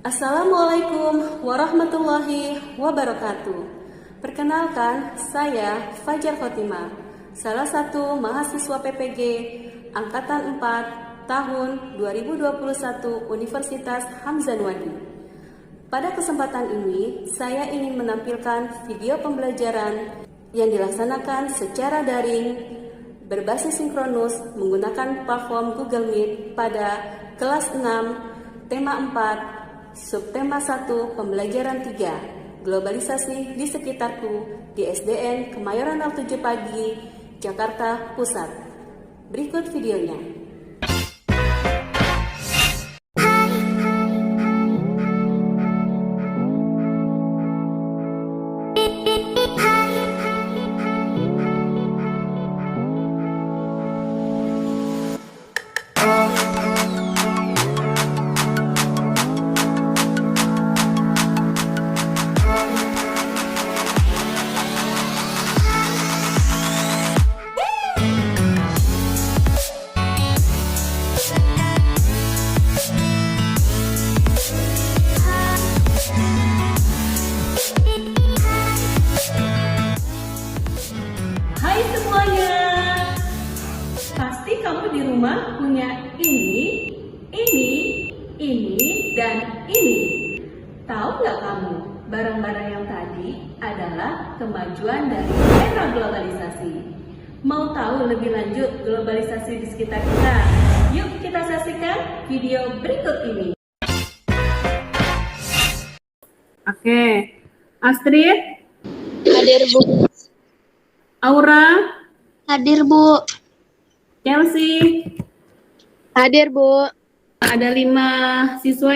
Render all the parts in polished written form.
Assalamualaikum warahmatullahi wabarakatuh. Perkenalkan, saya Fajar Khotimah, salah satu mahasiswa PPG Angkatan 4 tahun 2021 Universitas Hamzanwadi. Pada kesempatan ini, saya ingin menampilkan video pembelajaran yang dilaksanakan secara daring berbasis sinkronus menggunakan platform Google Meet pada kelas 6, tema 4, subtema 1, pembelajaran 3, globalisasi di sekitarku di SDN Kemayoran 07 Pagi, Jakarta Pusat. Berikut videonya. Hai semuanya, pasti kamu di rumah punya ini, dan ini. Tahu nggak kamu, barang-barang yang tadi adalah kemajuan dari era globalisasi. Mau tahu lebih lanjut globalisasi di sekitar kita? Yuk kita saksikan video berikut ini. Oke, Astrid, Hadir, Bu. Aura, Hadir, Bu. Chelsea. Hadir, Bu. Ada 5 siswa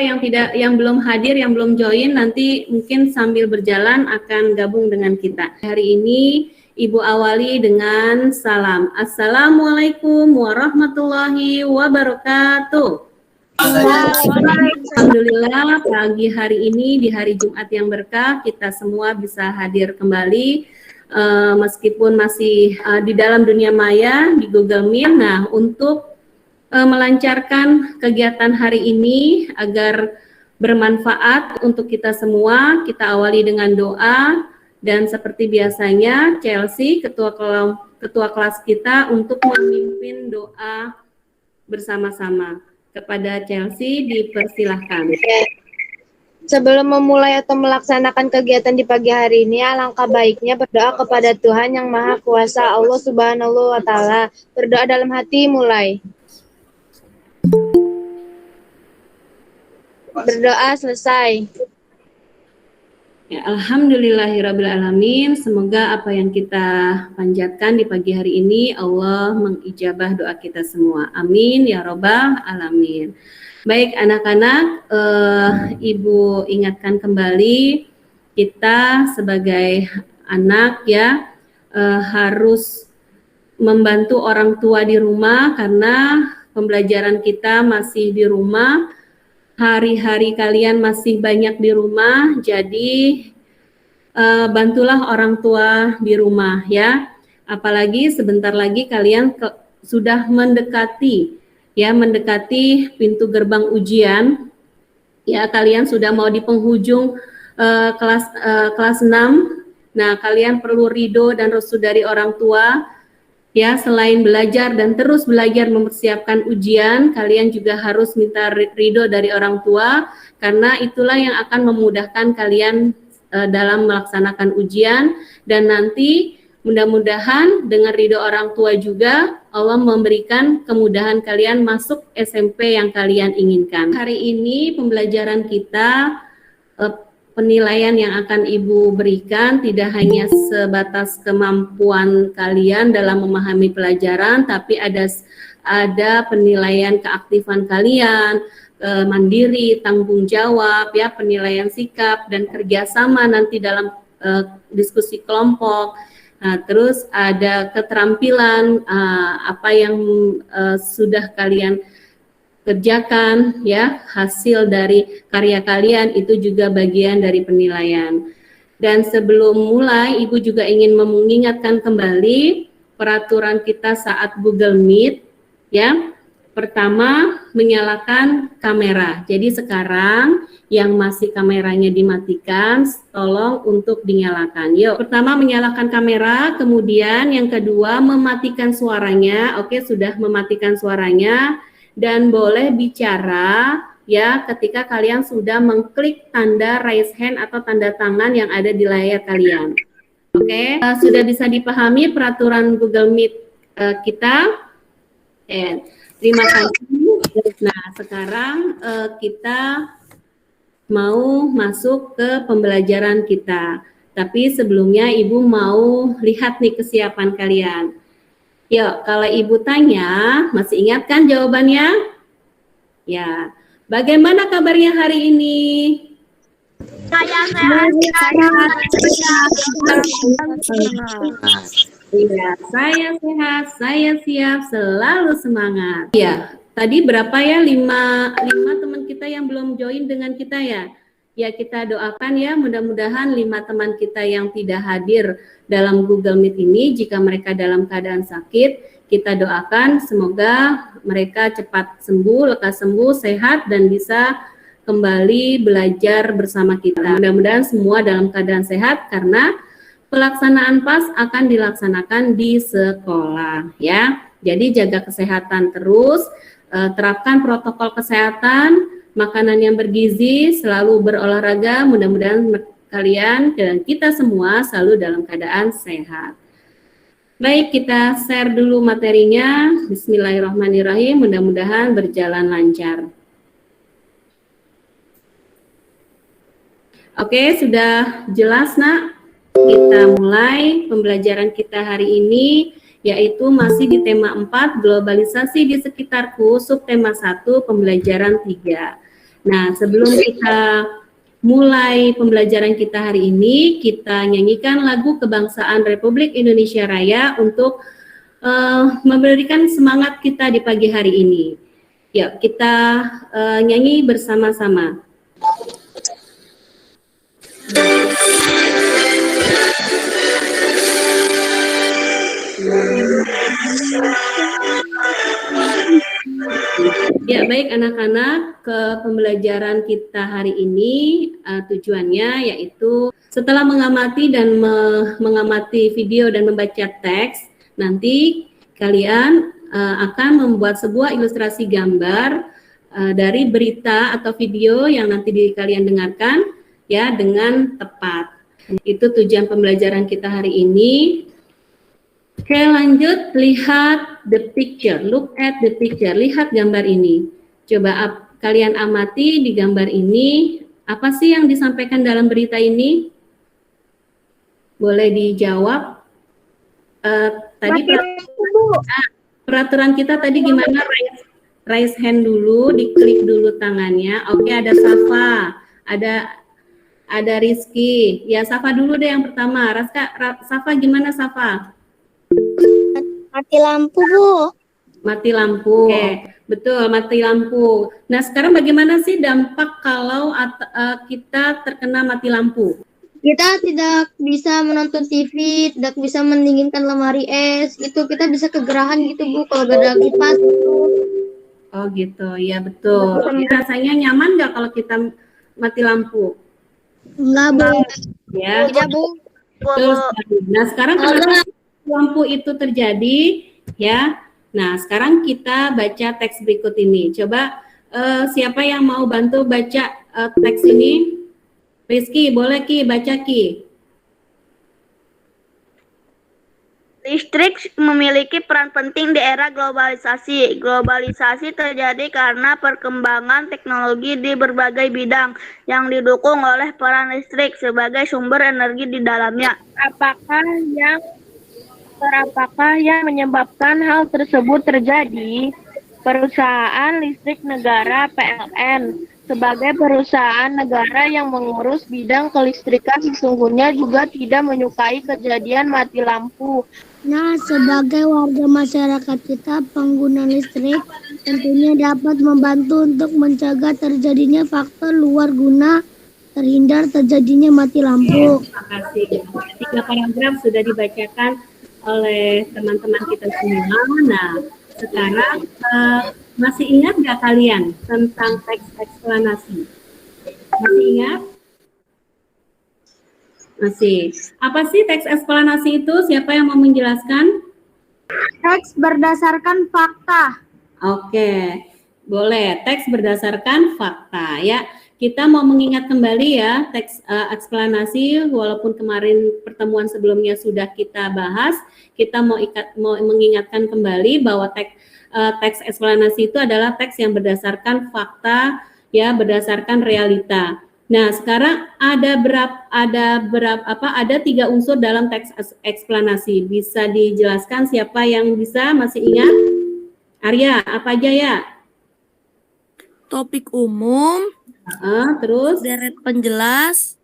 yang belum hadir, yang belum join, nanti mungkin sambil berjalan akan gabung dengan kita. Hari ini Ibu awali dengan salam. Assalamualaikum warahmatullahi wabarakatuh. Alhamdulillah pagi hari ini di hari Jumat yang berkah kita semua bisa hadir kembali meskipun masih di dalam dunia maya di Google Meet. Nah, untuk melancarkan kegiatan hari ini agar bermanfaat untuk kita semua, kita awali dengan doa, dan seperti biasanya Chelsea, ketua kelas kita, untuk memimpin doa bersama-sama. Kepada Chelsea dipersilahkan. Sebelum memulai atau melaksanakan kegiatan di pagi hari ini, alangkah baiknya berdoa kepada Tuhan yang Maha Kuasa, Allah Subhanahu wa Ta'ala. Berdoa dalam hati, mulai. Berdoa selesai. Ya, alhamdulillahirrabbilalamin. Semoga apa yang kita panjatkan di pagi hari ini Allah mengijabah doa kita semua. Amin ya robbal alamin. Baik anak-anak, Ibu ingatkan kembali kita sebagai anak ya harus membantu orang tua di rumah karena pembelajaran kita masih di rumah. Hari-hari kalian masih banyak di rumah, jadi bantulah orang tua di rumah ya. Apalagi sebentar lagi kalian sudah mendekati pintu gerbang ujian. Ya, kalian sudah mau di penghujung kelas 6. Nah, kalian perlu ridho dan restu dari orang tua. Ya, selain belajar dan terus belajar mempersiapkan ujian, kalian juga harus minta ridho dari orang tua, karena itulah yang akan memudahkan kalian dalam melaksanakan ujian, dan nanti mudah-mudahan dengan ridho orang tua juga Allah memberikan kemudahan kalian masuk SMP yang kalian inginkan. Hari ini pembelajaran kita, penilaian yang akan Ibu berikan tidak hanya sebatas kemampuan kalian dalam memahami pelajaran, tapi ada penilaian keaktifan kalian, mandiri, tanggung jawab, ya, penilaian sikap dan kerjasama nanti dalam diskusi kelompok. Nah, terus ada keterampilan apa yang sudah kalian kerjakan, ya, hasil dari karya kalian itu juga bagian dari penilaian. Dan sebelum mulai, Ibu juga ingin mengingatkan kembali peraturan kita saat Google Meet, ya. Pertama, menyalakan kamera. Jadi sekarang yang masih kameranya dimatikan, tolong untuk dinyalakan. Yuk, pertama menyalakan kamera, kemudian yang kedua mematikan suaranya. Oke, sudah mematikan suaranya dan boleh bicara ya ketika kalian sudah mengklik tanda raise hand atau tanda tangan yang ada di layar kalian. Oke, sudah bisa dipahami peraturan Google Meet kita? Terima kasih. Nah, sekarang kita mau masuk ke pembelajaran kita. Tapi sebelumnya Ibu mau lihat nih kesiapan kalian. Yuk, kalau Ibu tanya, masih ingat kan jawabannya? Ya. Bagaimana kabarnya hari ini? Saya sehat. Iya, saya sehat, saya siap, selalu semangat. Iya, tadi berapa ya? 5 teman kita yang belum join dengan kita ya? Ya, kita doakan ya, mudah-mudahan 5 teman kita yang tidak hadir dalam Google Meet ini, jika mereka dalam keadaan sakit, kita doakan semoga mereka cepat sembuh, lekas sembuh, sehat, dan bisa kembali belajar bersama kita. Mudah-mudahan semua dalam keadaan sehat karena pelaksanaan PAS akan dilaksanakan di sekolah ya. Jadi jaga kesehatan terus, terapkan protokol kesehatan, makanan yang bergizi, selalu berolahraga. Mudah-mudahan kalian dan kita semua selalu dalam keadaan sehat. Baik, kita share dulu materinya. Bismillahirrahmanirrahim. Mudah-mudahan berjalan lancar. Oke, sudah jelas nak? Kita mulai pembelajaran kita hari ini, yaitu masih di tema 4, globalisasi di sekitarku, subtema 1, pembelajaran 3. Nah, sebelum kita mulai pembelajaran kita hari ini, kita nyanyikan lagu kebangsaan Republik Indonesia Raya untuk memberikan semangat kita di pagi hari ini. Yuk, kita nyanyi bersama-sama. Ya, baik anak-anak, ke pembelajaran kita hari ini tujuannya yaitu setelah mengamati dan mengamati video dan membaca teks, nanti kalian akan membuat sebuah ilustrasi gambar dari berita atau video yang nanti kalian dengarkan ya dengan tepat. Itu tujuan pembelajaran kita hari ini. Oke, lanjut, lihat the picture, look at the picture, lihat gambar ini. Coba kalian amati di gambar ini, apa sih yang disampaikan dalam berita ini? Boleh dijawab. Tadi peraturan kita tadi gimana? Raise hand dulu, diklik dulu tangannya. Oke, ada Safa, ada Rizky. Ya, Safa dulu deh yang pertama. Safa gimana Safa? Mati lampu, Bu. Mati lampu. Oke, betul, mati lampu. Nah, sekarang bagaimana sih dampak kalau kita terkena mati lampu? Kita tidak bisa menonton TV, tidak bisa mendinginkan lemari es. Itu kita bisa kegerahan gitu, Bu, kalau gak ada kipas. Oh gitu, ya betul. Rasanya nyaman nggak kalau kita mati lampu? Enggak, Bu. Ya. Iya, Bu. Betul sekali. Nah, sekarang kenapa lampu itu terjadi? Ya. Nah, sekarang kita baca teks berikut ini. Coba siapa yang mau bantu baca teks ini? Rizky, boleh Ki, baca Ki. Listrik memiliki peran penting di era globalisasi. Globalisasi terjadi karena perkembangan teknologi di berbagai bidang yang didukung oleh peran listrik sebagai sumber energi di dalamnya. Apakah yang menyebabkan hal tersebut terjadi? Perusahaan listrik negara PLN sebagai perusahaan negara yang mengurus bidang kelistrikan sesungguhnya juga tidak menyukai kejadian mati lampu. Nah, sebagai warga masyarakat kita, pengguna listrik tentunya dapat membantu untuk mencegah terjadinya faktor luar guna, terhindar terjadinya mati lampu. Terima kasih. 3 paragraf sudah dibacakan oleh teman-teman kita semua. Nah, sekarang Masih ingat nggak kalian tentang teks eksplanasi? Masih ingat? Masih. Apa sih teks eksplanasi itu? Siapa yang mau menjelaskan? Teks berdasarkan fakta. Oke, boleh. Teks berdasarkan fakta ya. Kita mau mengingat kembali ya teks eksplanasi, walaupun kemarin pertemuan sebelumnya sudah kita bahas, kita mau mengingatkan kembali bahwa teks eksplanasi itu adalah teks yang berdasarkan fakta ya, berdasarkan realita. Nah, sekarang ada 3 unsur dalam teks eksplanasi. Bisa dijelaskan siapa yang bisa? Masih ingat? Arya, apa aja ya? Topik umum, Terus deret penjelas,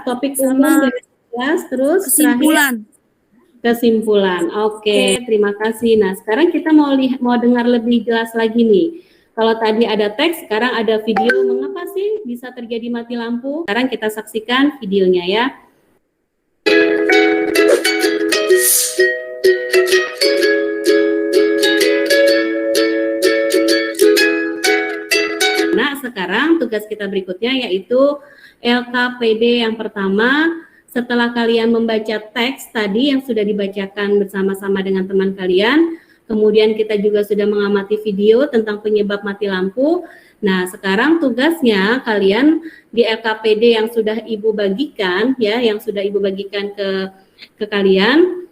topik sama umum, deret penjelas, terus kesimpulan. kesimpulan. Oke, terima kasih. Nah, sekarang kita mau dengar lebih jelas lagi nih. Kalau tadi ada teks, sekarang ada video. Mengapa sih bisa terjadi mati lampu? Sekarang kita saksikan videonya ya. Nah, sekarang tugas kita berikutnya yaitu LKPD yang pertama. Setelah kalian membaca teks tadi yang sudah dibacakan bersama-sama dengan teman kalian, kemudian kita juga sudah mengamati video tentang penyebab mati lampu. Nah, sekarang tugasnya kalian di LKPD yang sudah Ibu bagikan ya, yang sudah Ibu bagikan ke kalian,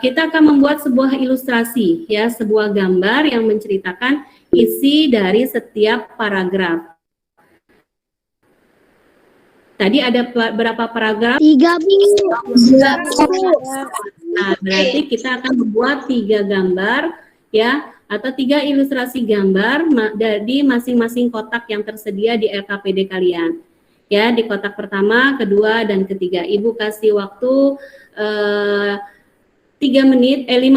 kita akan membuat sebuah ilustrasi ya, sebuah gambar yang menceritakan isi dari setiap paragraf. Tadi ada berapa paragraf? 3, Bu. Nah, berarti kita akan membuat 3 gambar ya, atau 3 ilustrasi gambar di masing-masing kotak yang tersedia di LKPD kalian. Ya, di kotak pertama, kedua, dan ketiga. Ibu kasih waktu 5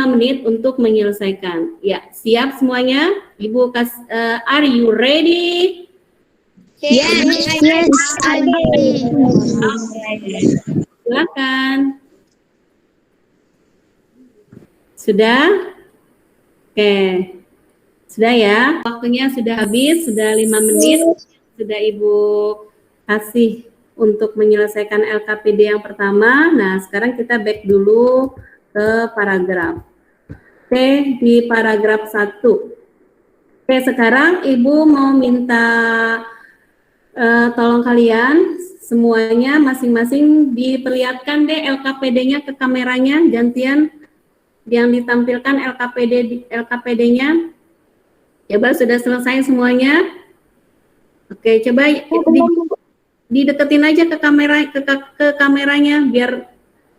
menit untuk menyelesaikan. Ya, siap semuanya? Ibu are you ready? Yes, I'm ready. Silakan. Sudah? Oke. Sudah ya? Waktunya sudah habis, sudah 5 menit. Sudah Ibu kasih untuk menyelesaikan LKPD yang pertama. Nah, sekarang kita back dulu ke paragraf. Oke, di paragraf 1. Oke, sekarang Ibu mau minta tolong kalian semuanya masing-masing diperlihatkan deh LKPD-nya ke kameranya, gantian yang ditampilkan LKPD-nya. Coba sudah selesai semuanya? Oke, coba dideketin aja ke kamera, ke kameranya biar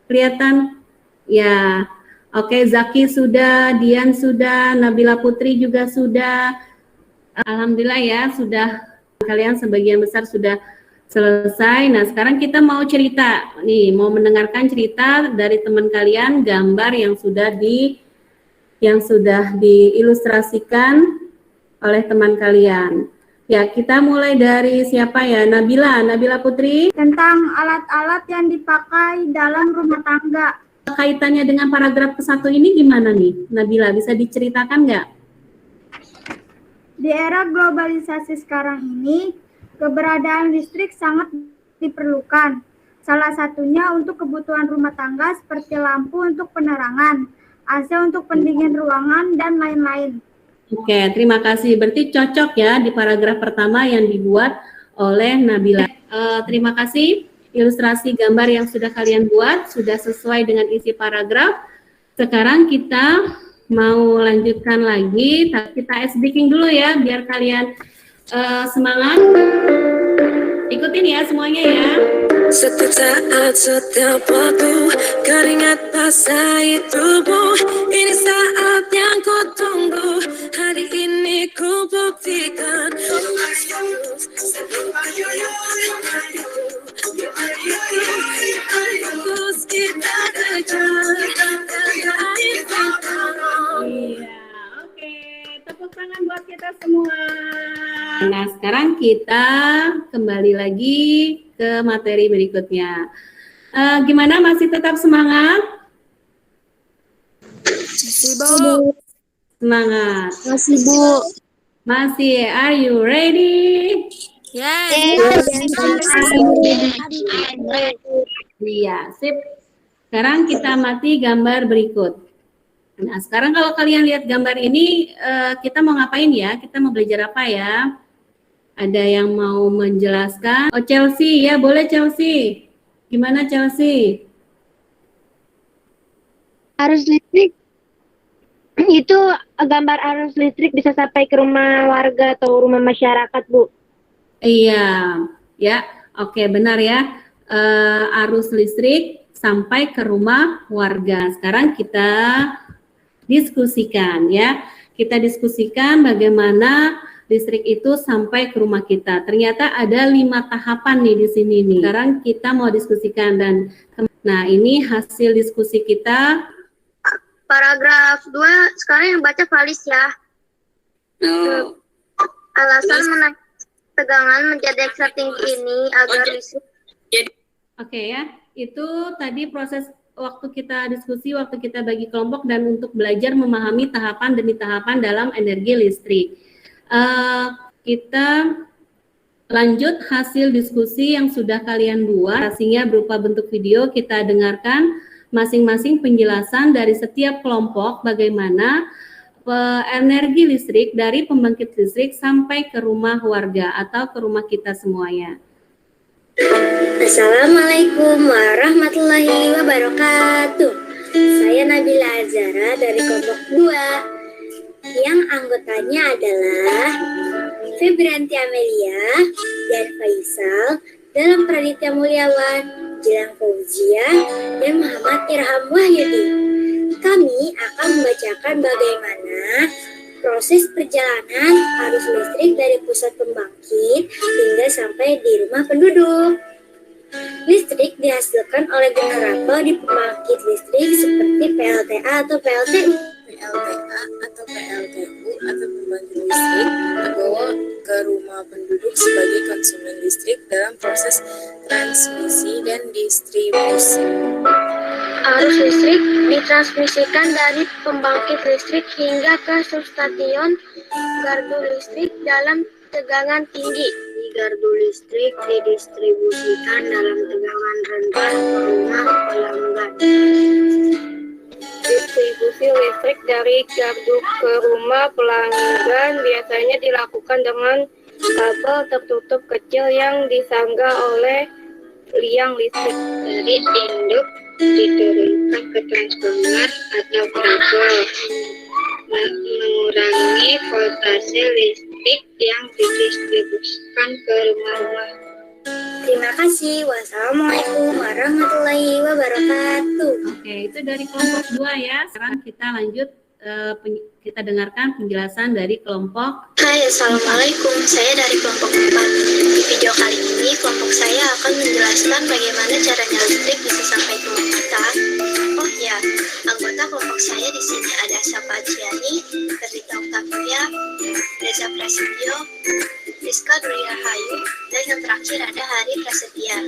kelihatan. Ya, oke, Zaki sudah, Dian sudah, Nabila Putri juga sudah. Alhamdulillah ya, sudah. Kalian sebagian besar sudah selesai. Nah, sekarang kita mau cerita. Nih, mau mendengarkan cerita dari teman kalian, gambar yang sudah diilustrasikan oleh teman kalian. Ya, kita mulai dari siapa ya? Nabila Putri. Tentang alat-alat yang dipakai dalam rumah tangga. Kaitannya dengan paragraf ke-1 ini gimana nih? Nabila, bisa diceritakan nggak? Di era globalisasi sekarang ini, keberadaan listrik sangat diperlukan. Salah satunya untuk kebutuhan rumah tangga seperti lampu untuk penerangan, AC untuk pendingin ruangan, dan lain-lain. Oke, terima kasih. Berarti cocok ya di paragraf pertama yang dibuat oleh Nabila. Terima kasih. Ilustrasi gambar yang sudah kalian buat sudah sesuai dengan isi paragraf. Sekarang kita mau lanjutkan lagi, tapi kita ice breaking dulu ya, biar kalian semangat. Ikutin ya semuanya ya. Setiap saat, setiap waktu, keringat basahi tubuh. Ini saat yang ku tunggu, hari ini ku buktikan. Terus kita kejar. Iya, oke. Tepuk tangan buat kita semua. Nah, sekarang kita kembali lagi ke materi berikutnya. Gimana, masih tetap semangat? Masih, Bu. Semangat. Masih, Bu. Masih, are you ready? Yes. Iya, sip. Sekarang kita amati gambar berikut. Nah, sekarang kalau kalian lihat gambar ini, kita mau ngapain ya? Kita mau belajar apa ya? Ada yang mau menjelaskan? Oh, Chelsea, ya boleh Chelsea. Gimana Chelsea? Arus listrik itu gambar arus listrik bisa sampai ke rumah warga atau rumah masyarakat, Bu. Iya, ya, oke benar ya. Arus listrik sampai ke rumah warga. Sekarang kita diskusikan ya. Kita diskusikan bagaimana listrik itu sampai ke rumah kita. Ternyata ada 5 tahapan nih di sini nih. Sekarang kita mau diskusikan dan nah ini hasil diskusi kita. Paragraf 2 sekarang yang baca Valis ya. Alasan menaikkan tegangan menjadi ekstra tinggi ini agar listrik. Oke ya, itu tadi proses waktu kita diskusi, waktu kita bagi kelompok dan untuk belajar memahami tahapan demi tahapan dalam energi listrik. Kita lanjut hasil diskusi yang sudah kalian buat, hasilnya berupa bentuk video. Kita dengarkan masing-masing penjelasan dari setiap kelompok bagaimana energi listrik dari pembangkit listrik sampai ke rumah warga atau ke rumah kita semuanya. Assalamualaikum warahmatullahi wabarakatuh. Saya Nabila Azara dari kelompok 2 yang anggotanya adalah Febrianti Amelia dan Faisal, Dalam Praditya Mulyawan, Gilang Fauzia, dan Muhammad Irham Wahyudi. Kami akan membacakan bagaimana proses perjalanan arus listrik dari pusat pembangkit hingga sampai di rumah penduduk. Listrik dihasilkan oleh generator di pembangkit listrik seperti PLTA atau PLTU. PLTA atau PLTU atau pembangkit listrik dibawa ke rumah penduduk sebagai konsumen listrik dalam proses transmisi dan distribusi. Arus listrik ditransmisikan dari pembangkit listrik hingga ke substasiun gardu listrik dalam tegangan tinggi. Gardu listrik didistribusikan dalam tegangan rendah ke rumah pelanggan. Distribusi listrik dari gardu ke rumah pelanggan biasanya dilakukan dengan kabel tertutup kecil yang disangga oleh liang listrik. Dari induk diturunkan ke transformer atau kabel, mengurangi voltase listrik yang didistribusikan ke rumah-rumah. Terima kasih. Wassalamualaikum warahmatullahi wabarakatuh. Oke, itu dari kelompok 2 ya. Sekarang kita lanjut, kita dengarkan penjelasan dari kelompok. Hai, Assalamualaikum. Saya dari kelompok 4. Di video kali ini, kelompok saya akan menjelaskan bagaimana caranya listrik bisa sampai ke rumah kita. Oh ya, anggota kelompok saya di sini ada Safa Ciani, Kerita Octavia, Reza Prasetyo, Rizka Dwi Rahayu, dan yang terakhir ada Hari Prasetya.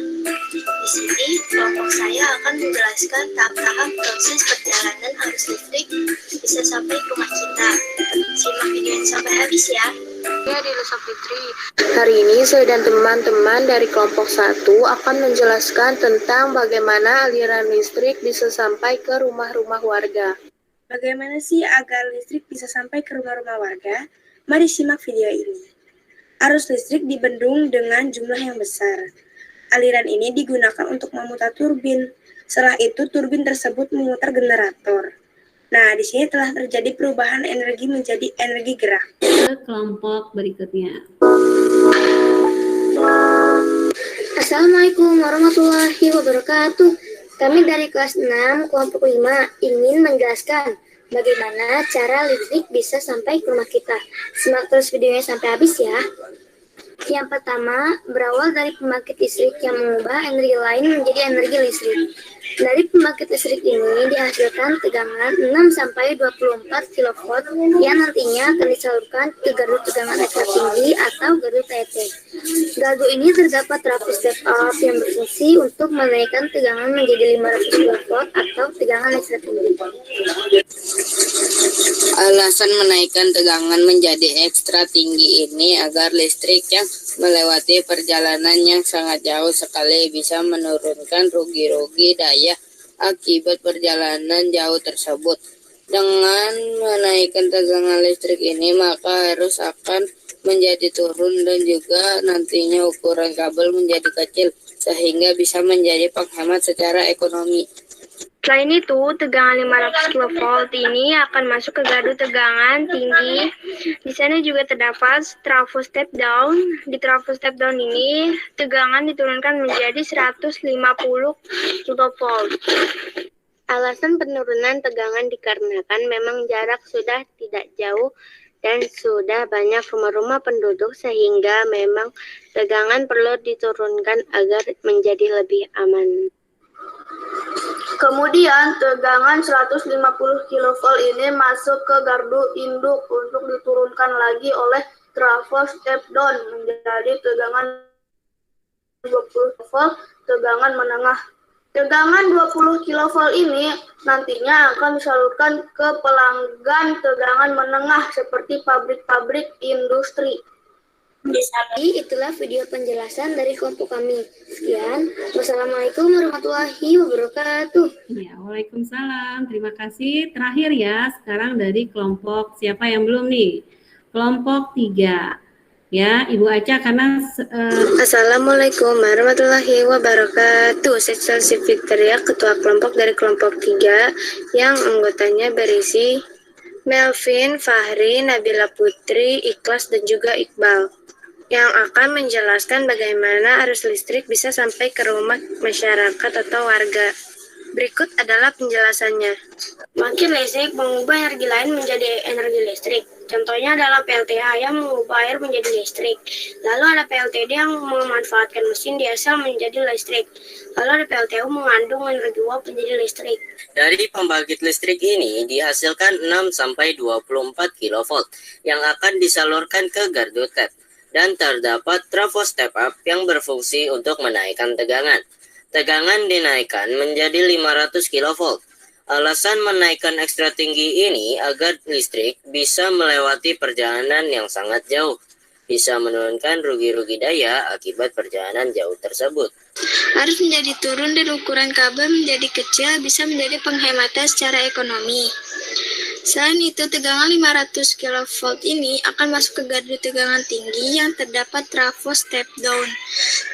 Di sini, kelompok saya akan menjelaskan tahap-tahap proses perjalanan arus listrik bisa sampai ke rumah kita. Simak videonya sampai habis ya. Ya, di Lusa Fitri. Hari ini saya dan teman-teman dari kelompok 1 akan menjelaskan tentang bagaimana aliran listrik bisa sampai ke rumah-rumah warga. Bagaimana sih agar listrik bisa sampai ke rumah-rumah warga? Mari simak video ini. Arus listrik dibendung dengan jumlah yang besar. Aliran ini digunakan untuk memutar turbin. Setelah itu turbin tersebut memutar generator. Nah, di sini telah terjadi perubahan energi menjadi energi gerak. Ke kelompok berikutnya. Assalamualaikum warahmatullahi wabarakatuh. Kami dari kelas 6, kelompok 5 ingin menjelaskan bagaimana cara listrik bisa sampai ke rumah kita. Simak terus videonya sampai habis ya. Yang pertama, berawal dari pembangkit listrik yang mengubah energi lain menjadi energi listrik. Dari pembangkit listrik ini dihasilkan tegangan 6-24 kV yang nantinya akan disalurkan ke gardu tegangan ekstra tinggi atau gardu TET. Gardu ini terdapat trafo step up yang berfungsi untuk menaikkan tegangan menjadi 500 kV atau tegangan ekstra tinggi. Alasan menaikkan tegangan menjadi ekstra tinggi ini agar listrik yang melewati perjalanan yang sangat jauh sekali bisa menurunkan rugi-rugi daya akibat perjalanan jauh tersebut. Dengan menaikkan tegangan listrik ini, maka arus akan menjadi turun dan juga nantinya ukuran kabel menjadi kecil sehingga bisa menjadi penghemat secara ekonomi. Selain itu, tegangan 500 kV ini akan masuk ke gardu tegangan tinggi. Di sana juga terdapat trafo step down. Di trafo step down ini, tegangan diturunkan menjadi 150 kV. Alasan penurunan tegangan dikarenakan memang jarak sudah tidak jauh dan sudah banyak rumah-rumah penduduk sehingga memang tegangan perlu diturunkan agar menjadi lebih aman. Kemudian tegangan 150 kV ini masuk ke gardu induk untuk diturunkan lagi oleh trafo step down menjadi tegangan 20 kV tegangan menengah. Tegangan 20 kV ini nantinya akan disalurkan ke pelanggan tegangan menengah seperti pabrik-pabrik industri. Jadi itulah video penjelasan dari kelompok kami. Sekian, wassalamualaikum warahmatullahi wabarakatuh. Ya, waalaikumsalam. Terima kasih. Terakhir ya, sekarang dari kelompok siapa yang belum nih? Kelompok 3. Ya, Ibu Aca karena Assalamualaikum warahmatullahi wabarakatuh. Saya Fitria, ketua kelompok dari kelompok 3 yang anggotanya berisi Melvin, Fahri, Nabila Putri, Ikhlas dan juga Iqbal, yang akan menjelaskan bagaimana arus listrik bisa sampai ke rumah masyarakat atau warga. Berikut adalah penjelasannya. Pembangkit listrik mengubah energi lain menjadi energi listrik. Contohnya adalah PLTA yang mengubah air menjadi listrik. Lalu ada PLTD yang memanfaatkan mesin diesel menjadi listrik. Lalu ada PLTU mengandung energi uap menjadi listrik. Dari pembangkit listrik ini dihasilkan 6-24 kV yang akan disalurkan ke gardu TET. Dan terdapat trafo step up yang berfungsi untuk menaikkan tegangan. Tegangan dinaikkan menjadi 500 kV. Alasan menaikkan ekstra tinggi ini agar listrik bisa melewati perjalanan yang sangat jauh, bisa menurunkan rugi-rugi daya akibat perjalanan jauh tersebut. Harus menjadi turun dan ukuran kabel menjadi kecil bisa menjadi penghematan secara ekonomi. Selain itu, tegangan 500 kV ini akan masuk ke gardu tegangan tinggi yang terdapat trafo step down.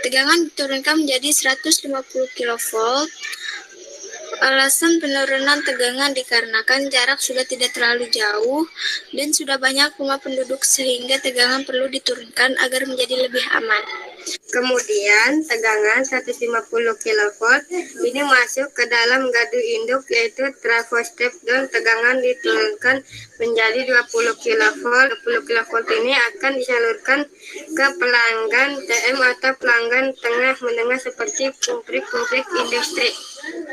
Tegangan diturunkan menjadi 150 kV. Alasan penurunan tegangan dikarenakan jarak sudah tidak terlalu jauh dan sudah banyak rumah penduduk sehingga tegangan perlu diturunkan agar menjadi lebih aman. Kemudian tegangan 150 kV ini masuk ke dalam gardu induk yaitu trafo step down. Tegangan diturunkan menjadi 20 kV. 20 kV ini akan disalurkan ke pelanggan TM atau pelanggan tengah menengah seperti pabrik-pabrik industri.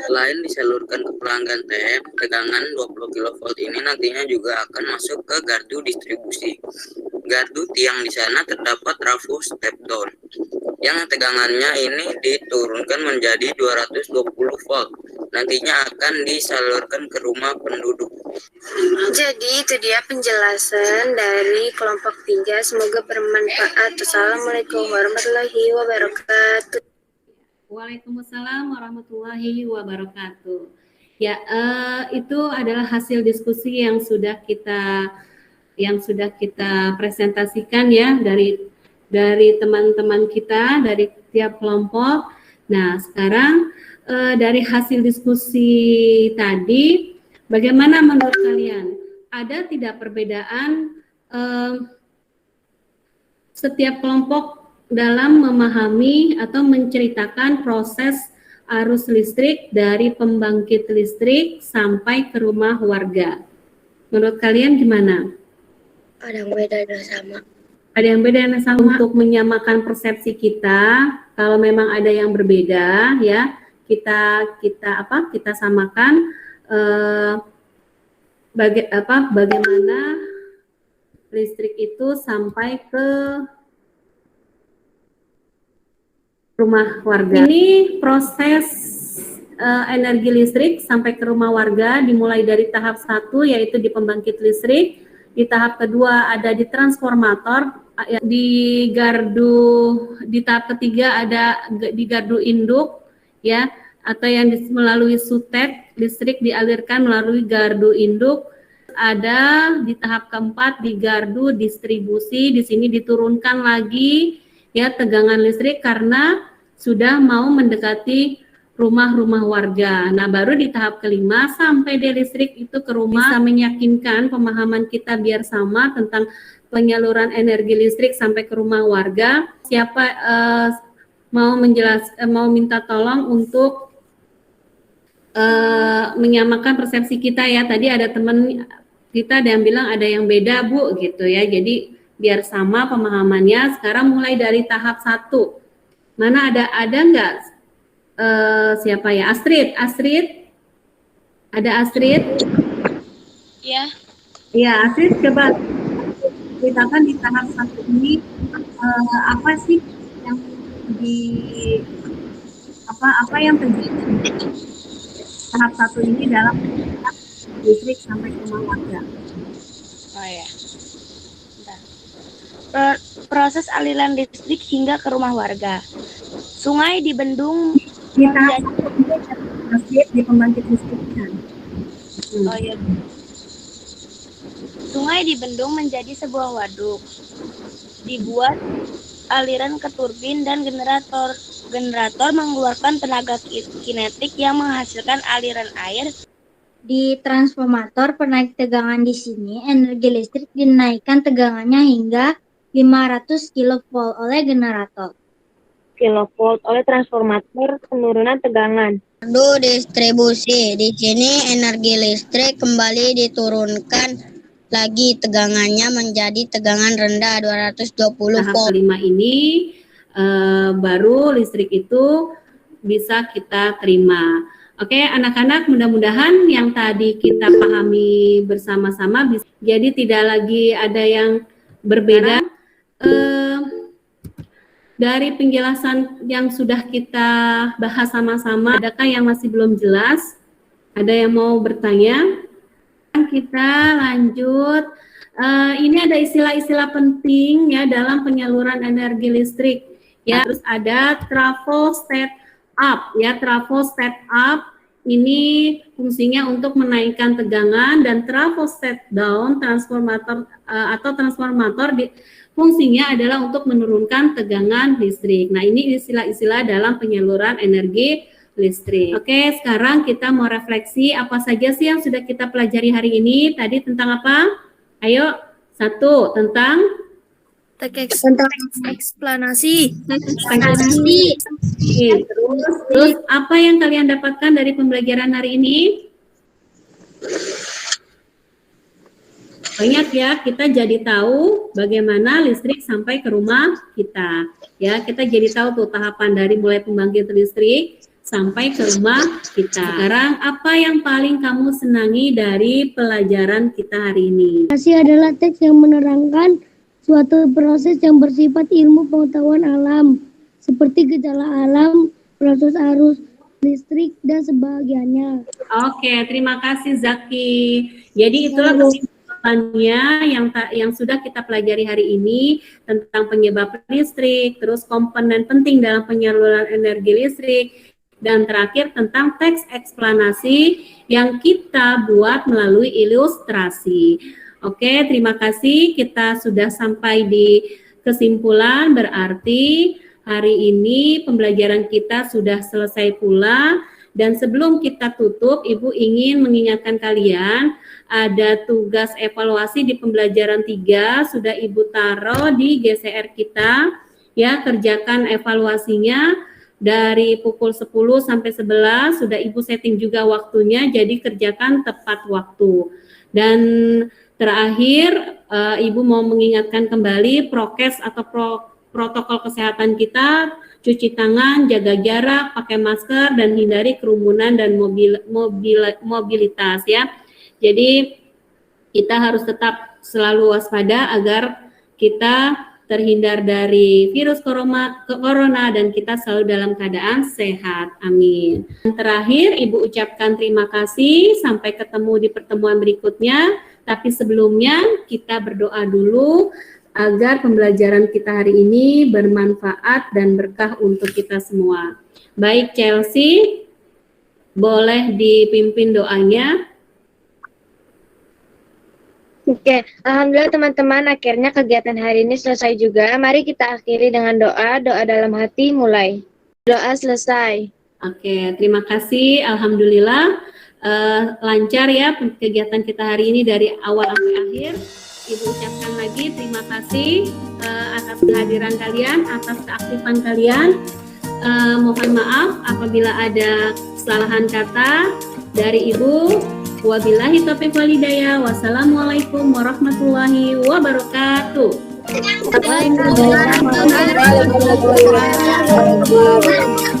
Selain disalurkan ke pelanggan TM, tegangan 20 kV ini nantinya juga akan masuk ke gardu distribusi. Gardu tiang di sana terdapat trafo step down, yang tegangannya ini diturunkan menjadi 220 volt. Nantinya akan disalurkan ke rumah penduduk. Jadi itu dia penjelasan dari kelompok 3. Semoga bermanfaat. Assalamualaikum warahmatullahi wabarakatuh. Waalaikumsalam warahmatullahi wabarakatuh. Ya, itu adalah hasil diskusi yang sudah kita presentasikan ya dari teman-teman kita dari tiap kelompok. Nah, sekarang dari hasil diskusi tadi, bagaimana menurut kalian? Ada tidak perbedaan setiap kelompok dalam memahami atau menceritakan proses arus listrik dari pembangkit listrik sampai ke rumah warga? Menurut kalian gimana? Ada yang beda dan sama. Ada yang beda dan sama. Untuk menyamakan persepsi kita, kalau memang ada yang berbeda ya, kita samakan bagaimana listrik itu sampai ke rumah warga. Ini proses energi listrik sampai ke rumah warga dimulai dari tahap 1 yaitu di pembangkit listrik, di tahap kedua ada di transformator, di tahap ketiga ada di gardu induk ya, atau yang melalui sutek, listrik dialirkan melalui gardu induk. Ada di tahap keempat di gardu distribusi, di sini diturunkan lagi ya tegangan listrik karena sudah mau mendekati rumah-rumah warga. Nah, baru di tahap kelima sampai deh listrik itu ke rumah, bisa meyakinkan pemahaman kita biar sama tentang penyaluran energi listrik sampai ke rumah warga. Siapa mau minta tolong untuk menyamakan persepsi kita ya. Tadi ada teman kita ada yang bilang ada yang beda Bu gitu ya. Jadi biar sama pemahamannya. Sekarang mulai dari tahap 1. Mana ada nggak siapa ya? Astrid. Ada Astrid? Ya. Ya, Astrid coba ceritakan di tahap 1 ini apa sih yang apa yang terjadi tahap 1 ini dalam listrik sampai ke rumah warga. Oh ya. Proses aliran listrik hingga ke rumah warga. Sungai dibendung di tahap 1 di pembangkit listriknya. Oh ya. Sungai dibendung menjadi sebuah waduk. Dibuat aliran ke turbin dan generator. Generator mengeluarkan tenaga kinetik yang menghasilkan aliran air. Di transformator penaik tegangan di sini, energi listrik dinaikkan tegangannya hingga 500 kV oleh generator. Kilovolt oleh transformator penurunan tegangan. Gardu distribusi. Di sini energi listrik kembali diturunkan lagi tegangannya menjadi tegangan rendah 220 volt. Tahap kelima ini baru listrik itu bisa kita terima. Oke, anak-anak, mudah-mudahan yang tadi kita pahami bersama-sama jadi tidak lagi ada yang berbeda. Dari penjelasan yang sudah kita bahas sama-sama, adakah yang masih belum jelas? Ada yang mau bertanya? Kita lanjut. Ini ada istilah-istilah penting ya dalam penyaluran energi listrik. Ya, terus ada trafo step up ya, trafo step up ini fungsinya untuk menaikkan tegangan, dan trafo step down transformator fungsinya adalah untuk menurunkan tegangan listrik. Nah, ini istilah-istilah dalam penyaluran energi listrik. Oke, sekarang kita mau refleksi apa saja sih yang sudah kita pelajari hari ini. Tadi tentang apa? Ayo, 1 tentang eksplanasi. Terus apa yang kalian dapatkan dari pembelajaran hari ini? Banyak ya, kita jadi tahu bagaimana listrik sampai ke rumah kita. Ya, kita jadi tahu tuh tahapan dari mulai pembangkit listrik sampai ke rumah kita. Sekarang apa yang paling kamu senangi dari pelajaran kita hari ini? Eksplanasi adalah teks yang menerangkan suatu proses yang bersifat ilmu pengetahuan alam, seperti gejala alam, proses arus listrik, dan sebagainya. Oke, terima kasih Zaki. Jadi itulah kesimpulannya yang sudah kita pelajari hari ini tentang penyebab listrik, terus komponen penting dalam penyaluran energi listrik, dan terakhir tentang teks eksplanasi yang kita buat melalui ilustrasi. Oke, terima kasih. Kita sudah sampai di kesimpulan, berarti hari ini pembelajaran kita sudah selesai pula. Dan sebelum kita tutup, Ibu ingin mengingatkan kalian ada tugas evaluasi di pembelajaran 3 sudah Ibu taruh di GCR kita. Ya, kerjakan evaluasinya dari pukul 10 sampai 11 sudah Ibu setting juga waktunya, jadi kerjakan tepat waktu. Dan terakhir, Ibu mau mengingatkan kembali prokes atau protokol kesehatan kita cuci tangan, jaga jarak, pakai masker, dan hindari kerumunan dan mobilitas ya. Jadi kita harus tetap selalu waspada agar kita terhindar dari virus corona dan kita selalu dalam keadaan sehat. Amin. Dan terakhir, Ibu ucapkan terima kasih. Sampai ketemu di pertemuan berikutnya. Tapi sebelumnya kita berdoa dulu agar pembelajaran kita hari ini bermanfaat dan berkah untuk kita semua. Baik Chelsea, boleh dipimpin doanya. Oke, alhamdulillah teman-teman, akhirnya kegiatan hari ini selesai juga. Mari kita akhiri dengan doa dalam hati mulai. Doa selesai. Oke, terima kasih. Alhamdulillah lancar ya kegiatan kita hari ini dari awal sampai akhir. Ibu ucapkan lagi terima kasih atas kehadiran kalian, atas keaktifan kalian. Mohon maaf apabila ada kesalahan kata dari Ibu. Wabillahi taufiq wal hidayah. Wassalamualaikum warahmatullahi wabarakatuh. Waalaikumsalam warahmatullahi wabarakatuh.